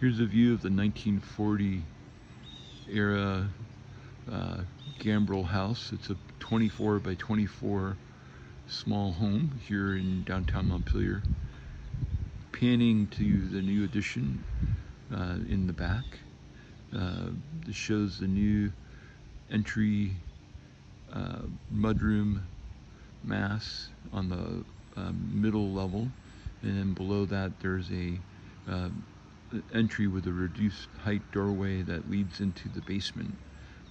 Here's a view of the 1940 era gambrel house. It's a 24 by 24 small home here in downtown Montpelier. Panning to the new addition in the back. This shows the new entry mudroom mass on the middle level, and then below that there's a entry with a reduced height doorway that leads into the basement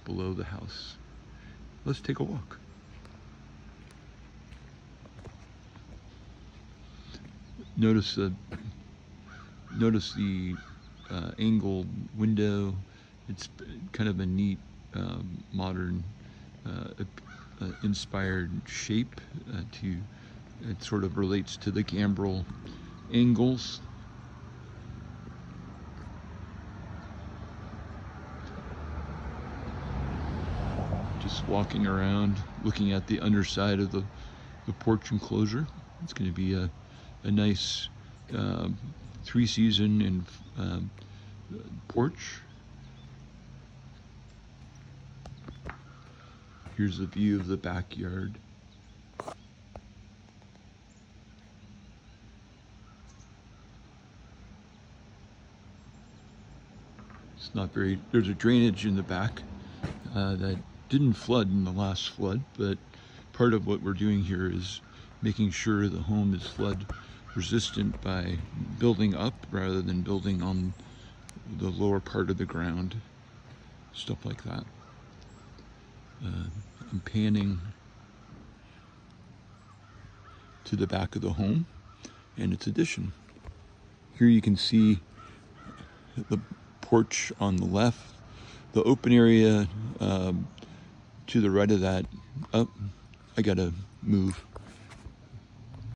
below the house. Let's take a walk. Notice the angled window. It's kind of a neat modern inspired shape. It sort of relates to the gambrel angles. Just walking around, looking at the underside of the porch enclosure. It's going to be a nice three-season and porch. Here's the view of the backyard. It's not very, there's a drainage in the back that didn't flood in the last flood, but part of what we're doing here is making sure the home is flood resistant by building up rather than building on the lower part of the ground, stuff like that. I'm panning to the back of the home and its addition. Here you can see the porch on the left, the open area to the right of that. Oh, I gotta move.